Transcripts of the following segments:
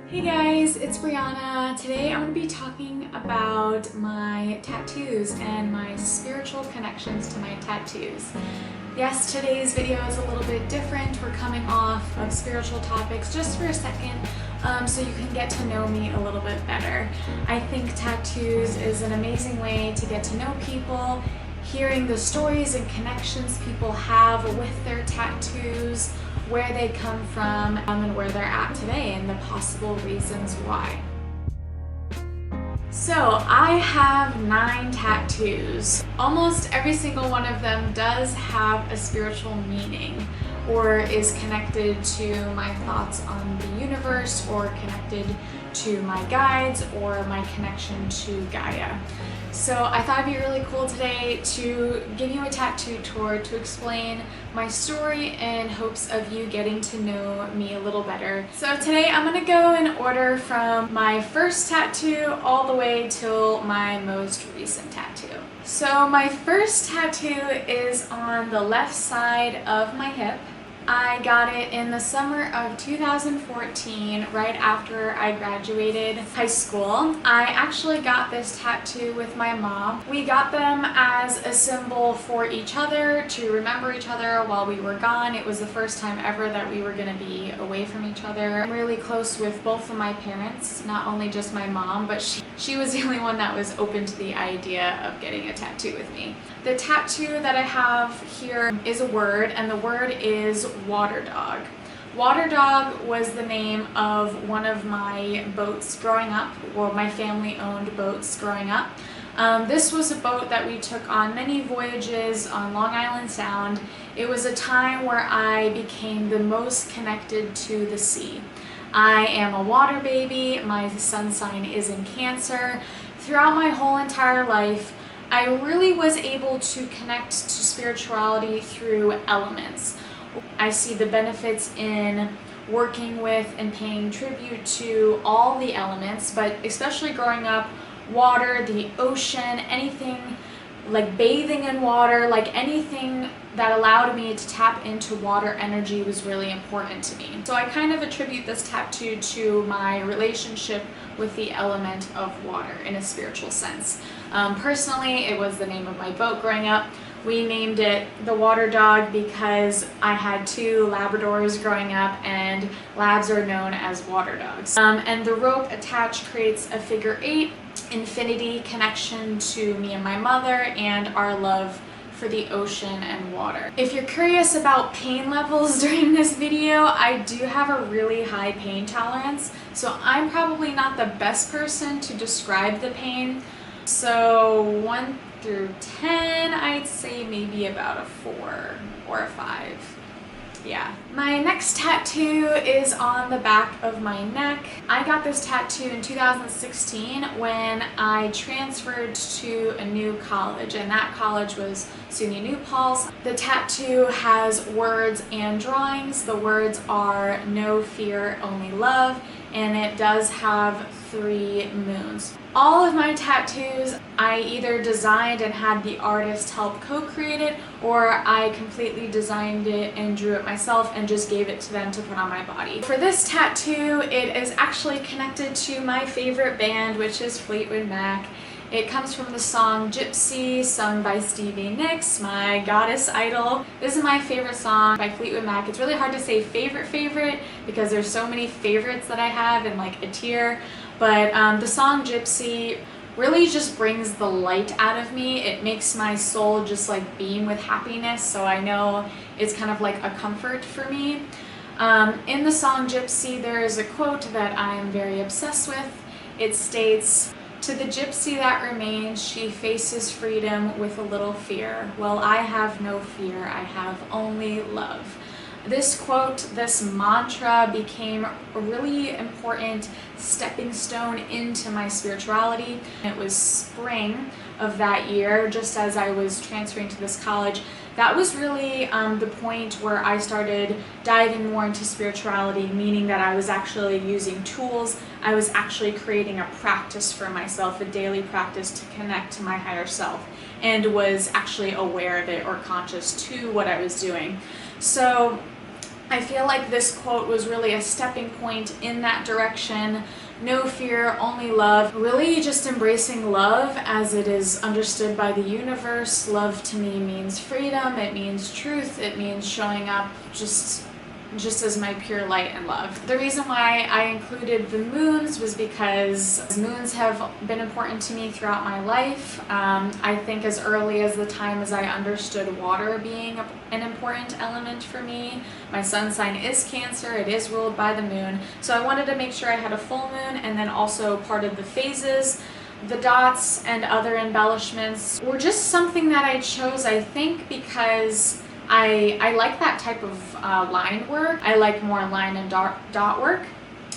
Hey guys, it's Brianna. Today I'm going to be talking about my tattoos and my spiritual connections to my tattoos. Yes, today's video is a little bit different. We're coming off of spiritual topics just for a second so you can get to know me a little bit better. I think tattoos is an amazing way to get to know people, hearing the stories and connections people have with their tattoos, where they come from, and where they're at today, and the possible reasons why. So I have 9 tattoos. Almost every single one of them does have a spiritual meaning or is connected to my thoughts on the universe or connected to my guides or my connection to Gaia. So I thought it'd be really cool today to give you a tattoo tour to explain my story in hopes of you getting to know me a little better. So today I'm gonna go in order from my first tattoo all the way till my most recent tattoo. So my first tattoo is on the left side of my hip. I got it in the summer of 2014, right after I graduated high school. I actually got this tattoo with my mom. We got them as a symbol for each other, to remember each other while we were gone. It was the first time ever that we were gonna be away from each other. I'm really close with both of my parents, not only just my mom, but she was the only one that was open to the idea of getting a tattoo with me. The tattoo that I have here is a word, and the word is water dog. Water dog was the name of one of my boats growing up, or my family owned boats growing up. This was a boat that we took on many voyages on Long Island Sound. It was a time where I became the most connected to the sea. I am a water baby. My sun sign is in Cancer. Throughout my whole entire life, I really was able to connect to spirituality through elements. I see the benefits in working with and paying tribute to all the elements, but especially growing up, water, the ocean, anything like bathing in water, like anything that allowed me to tap into water energy was really important to me. So I kind of attribute this tattoo to my relationship with the element of water in a spiritual sense. Personally, it was the name of my boat growing up. We named it the Water Dog because I had 2 Labradors growing up, and Labs are known as water dogs. And the rope attached creates a figure 8, infinity connection to me and my mother and our love for the ocean and water. If you're curious about pain levels during this video, I do have a really high pain tolerance, so I'm probably not the best person to describe the pain. So 1 through 10, I'd say maybe about a 4 or a 5. Yeah. My next tattoo is on the back of my neck. I got this tattoo in 2016 when I transferred to a new college, and that college was SUNY New Paltz. The tattoo has words and drawings. The words are no fear, only love, and it does have 3 moons. All of my tattoos I either designed and had the artist help co-create it, or I completely designed it and drew it myself and just gave it to them to put on my body. For this tattoo, it is actually connected to my favorite band, which is Fleetwood Mac. It comes from the song Gypsy, sung by Stevie Nicks, my goddess idol. This is my favorite song by Fleetwood Mac. It's really hard to say favorite because there's so many favorites that I have in like a tier, but the song Gypsy really just brings the light out of me. It makes my soul just like beam with happiness, so I know it's kind of like a comfort for me. In the song Gypsy, there is a quote that I am very obsessed with. It states, "To the gypsy that remains, she faces freedom with a little fear. Well, I have no fear, I have only love." This quote, this mantra, became a really important stepping stone into my spirituality. It was spring of that year, just as I was transferring to this college. That was really the point where I started diving more into spirituality, meaning that I was actually using tools. I was actually creating a practice for myself, a daily practice to connect to my higher self, and was actually aware of it or conscious to what I was doing. So I feel like this quote was really a stepping point in that direction. No fear, only love. Really just embracing love as it is understood by the universe. Love to me means freedom, it means truth, it means showing up just as my pure light and love. The reason why I included the moons was because moons have been important to me throughout my life. I think as early as the time as I understood water being an important element for me. My sun sign is Cancer, it is ruled by the moon, so I wanted to make sure I had a full moon, and then also part of the phases. The dots and other embellishments were just something that I chose, I think, because I like that type of line work. I like more line and dot work.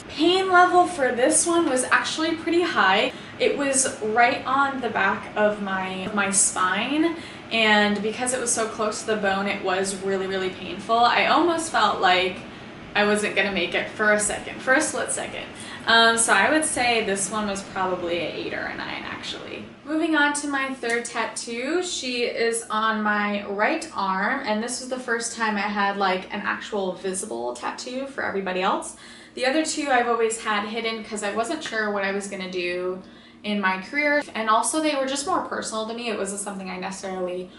Pain level for this one was actually pretty high. It was right on the back of my spine, and because it was so close to the bone, it was really, really painful. I almost felt like I wasn't gonna make it for a split second. So I would say this one was probably an 8 or a 9 actually. Moving on to my third tattoo, she is on my right arm, and this was the first time I had like an actual visible tattoo for everybody else. The other two I've always had hidden because I wasn't sure what I was gonna do in my career, and also they were just more personal to me. It wasn't something I necessarily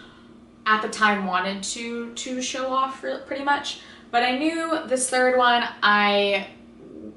at the time wanted to show off pretty much, but I knew this third one, I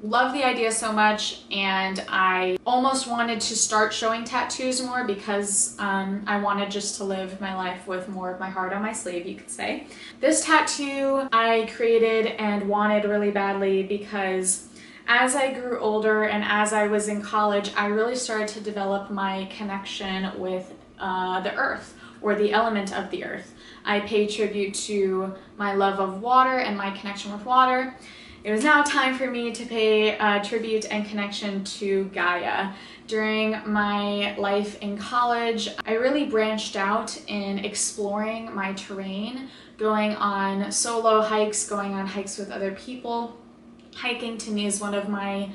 love the idea so much, and I almost wanted to start showing tattoos more because I wanted just to live my life with more of my heart on my sleeve, you could say. This tattoo I created and wanted really badly because as I grew older and as I was in college, I really started to develop my connection with the earth, or the element of the earth. I pay tribute to my love of water and my connection with water. It was now time for me to pay tribute and connection to Gaia. During my life in college, I really branched out in exploring my terrain, going on solo hikes, going on hikes with other people. Hiking to me is one of my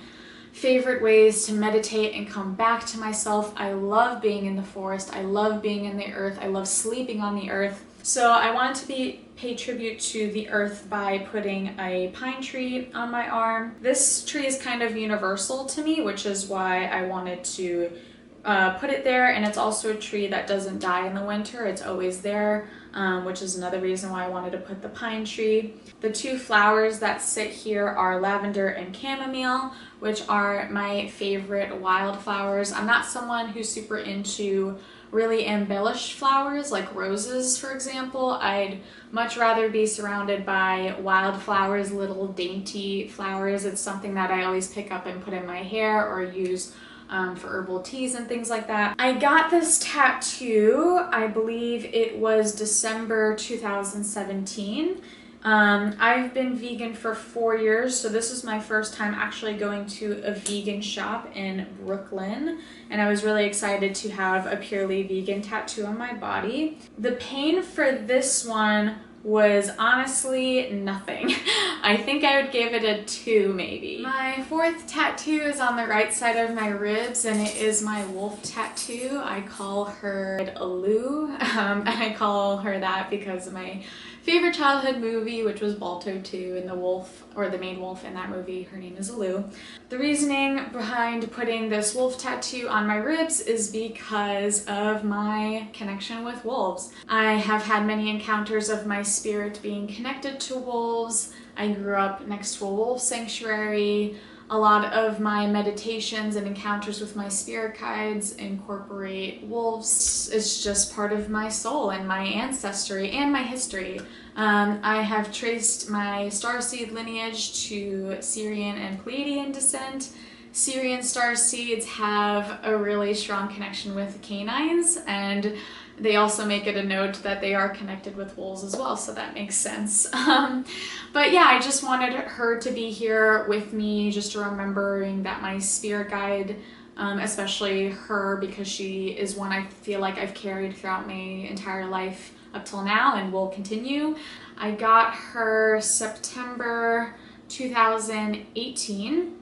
favorite ways to meditate and come back to myself. I love being in the forest, I love being in the earth, I love sleeping on the earth. So I wanted to pay tribute to the earth by putting a pine tree on my arm. This tree is kind of universal to me, which is why I wanted to put it there, and it's also a tree that doesn't die in the winter. It's always there, which is another reason why I wanted to put the pine tree. The two flowers that sit here are lavender and chamomile, which are my favorite wildflowers. I'm not someone who's super into really embellished flowers like roses, for example. I'd much rather be surrounded by wildflowers, little dainty flowers. It's something that I always pick up and put in my hair or use for herbal teas and things like that. I got this tattoo, I believe it was December 2017. I've been vegan for 4 years, so this was my first time actually going to a vegan shop in Brooklyn, and I was really excited to have a purely vegan tattoo on my body. The pain for this one was honestly nothing. I think I would give it a 2 maybe. My fourth tattoo is on the right side of my ribs, and it is my wolf tattoo. I call her Alu, and I call her that because of my favorite childhood movie, which was Balto 2, and the wolf, or the main wolf in that movie, her name is Alu. The reasoning behind putting this wolf tattoo on my ribs is because of my connection with wolves. I have had many encounters of my spirit being connected to wolves. I grew up next to a wolf sanctuary. A lot of my meditations and encounters with my spirit guides incorporate wolves. It's just part of my soul and my ancestry and my history. I have traced my starseed lineage to Syrian and Pleiadian descent. Syrian starseeds have a really strong connection with canines, and they also make it a note that they are connected with wolves as well, so that makes sense. But yeah, I just wanted her to be here with me, just remembering that my spirit guide, especially her, because she is one I feel like I've carried throughout my entire life up till now and will continue. I got her September 2018,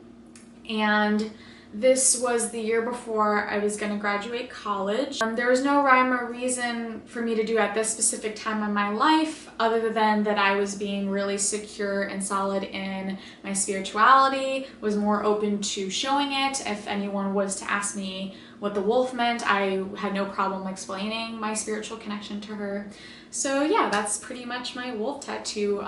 and This was the year before I was going to graduate college. There was no rhyme or reason for me to do at this specific time in my life other than that I was being really secure and solid in my spirituality, was more open to showing it. If anyone was to ask me what the wolf meant, I had no problem explaining my spiritual connection to her. So yeah, that's pretty much my wolf tattoo.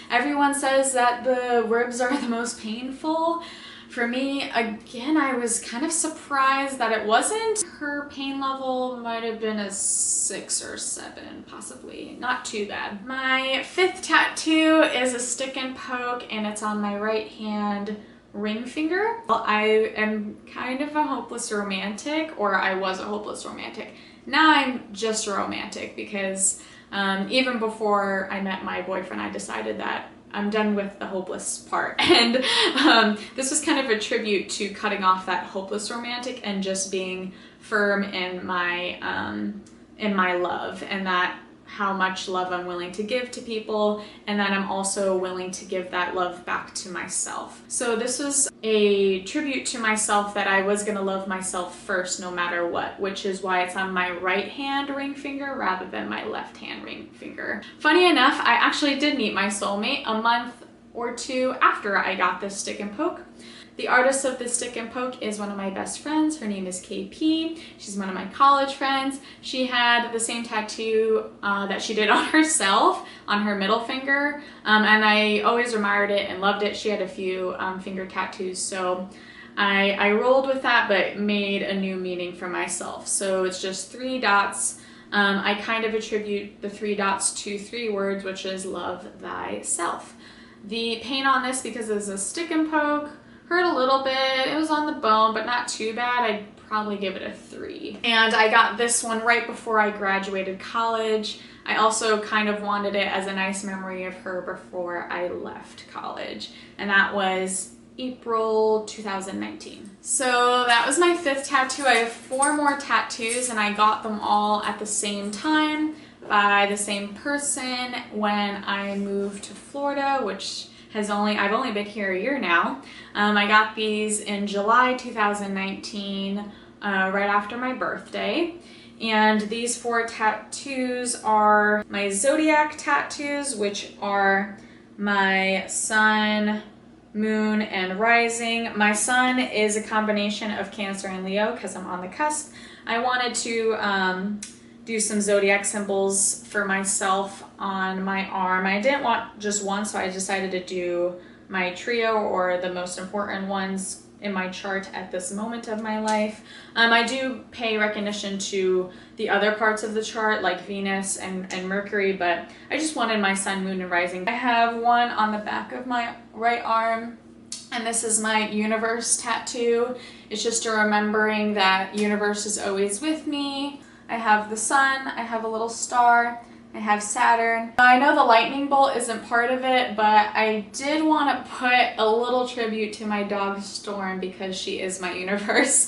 Everyone says that the ribs are the most painful. For me, again, I was kind of surprised that it wasn't. Her pain level might have been a 6 or 7, possibly. Not too bad. My 5th tattoo is a stick and poke, and it's on my right hand ring finger. Well, I am kind of a hopeless romantic, or I was a hopeless romantic. Now I'm just a romantic because even before I met my boyfriend, I decided that I'm done with the hopeless part. And this was kind of a tribute to cutting off that hopeless romantic and just being firm in my love, and that how much love I'm willing to give to people, and that I'm also willing to give that love back to myself. So this was a tribute to myself that I was gonna love myself first no matter what, which is why it's on my right hand ring finger rather than my left hand ring finger. Funny enough, I actually did meet my soulmate a month or 2 after I got this stick and poke. The artist of the stick and poke is one of my best friends. Her name is KP. She's one of my college friends. She had the same tattoo that she did on herself on her middle finger, and I always admired it and loved it. She had a few finger tattoos, so I rolled with that but made a new meaning for myself. So it's just 3 dots. I kind of attribute the 3 dots to 3 words, which is love thyself. The paint on this, because it's a stick and poke, hurt a little bit. It was on the bone, but not too bad. I'd probably give it a 3. And I got this one right before I graduated college. I also kind of wanted it as a nice memory of her before I left college. And that was April 2019. So that was my 5th tattoo. I have 4 more tattoos, and I got them all at the same time by the same person when I moved to Florida, which I've only been here a year now. I got these in July 2019, right after my birthday. And these 4 tattoos are my Zodiac Tattoos, which are my sun, moon, and rising. My sun is a combination of Cancer and Leo because I'm on the cusp. I wanted to do some zodiac symbols for myself on my arm. I didn't want just one, so I decided to do my trio, or the most important ones in my chart at this moment of my life. I do pay recognition to the other parts of the chart, like Venus and Mercury, but I just wanted my sun, moon, and rising. I have one on the back of my right arm, and this is my universe tattoo. It's just a remembering that universe is always with me. I have the sun, I have a little star, I have Saturn. I know the lightning bolt isn't part of it, but I did want to put a little tribute to my dog Storm because she is my universe.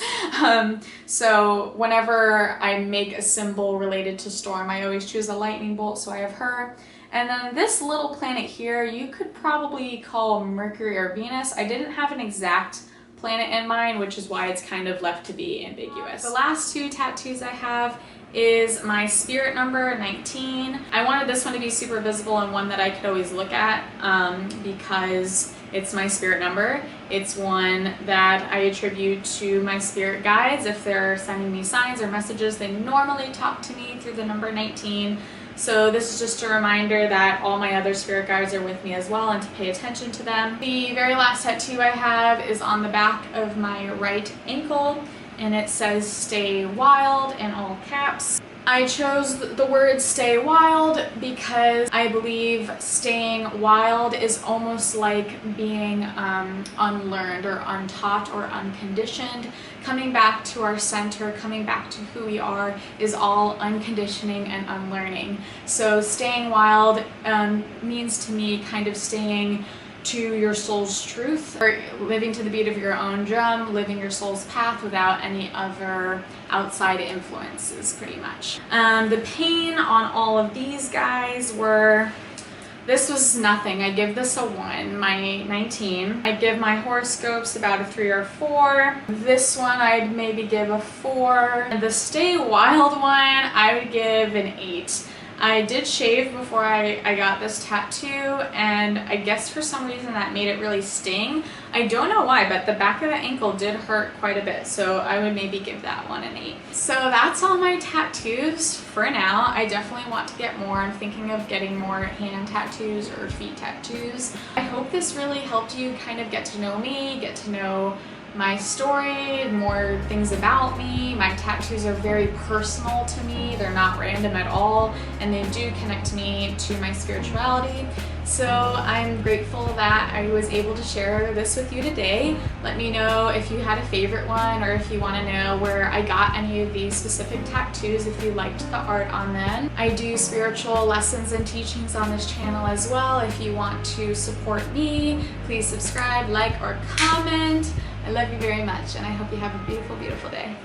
So whenever I make a symbol related to Storm, I always choose a lightning bolt, so I have her. And then this little planet here, you could probably call Mercury or Venus. I didn't have an exact planet in mind, which is why it's kind of left to be ambiguous. The last 2 tattoos I have is my spirit number 19. I wanted this one to be super visible and one that I could always look at because it's my spirit number. It's one that I attribute to my spirit guides. If they're sending me signs or messages, they normally talk to me through the number 19. So this is just a reminder that all my other spirit guides are with me as well and to pay attention to them. The very last tattoo I have is on the back of my right ankle, and it says "Stay Wild" in all caps. I chose the word "stay wild" because I believe staying wild is almost like being unlearned or untaught or unconditioned. Coming back to our center, coming back to who we are is all unconditioning and unlearning. So staying wild means to me kind of staying to your soul's truth, or living to the beat of your own drum, living your soul's path without any other outside influences, pretty much. The pain on all of these guys were This was nothing. I give this a 1, my 19. I give my horoscopes about a 3 or 4. This one I'd maybe give a 4. And the Stay Wild one, I would give an 8. I did shave before I got this tattoo, and I guess for some reason that made it really sting. I don't know why, but the back of the ankle did hurt quite a bit, so I would maybe give that one an 8. So that's all my tattoos for now. I definitely want to get more. I'm thinking of getting more hand tattoos or feet tattoos. I hope this really helped you kind of get to know me, get to know my story, more things about me. My tattoos are very personal to me. They're not random at all, and they do connect me to my spirituality. So I'm grateful that I was able to share this with you today. Let me know if you had a favorite one, or if you want to know where I got any of these specific tattoos, if you liked the art on them. I do spiritual lessons and teachings on this channel as well. If you want to support me, please subscribe, like, or comment. I love you very much, and I hope you have a beautiful, beautiful day.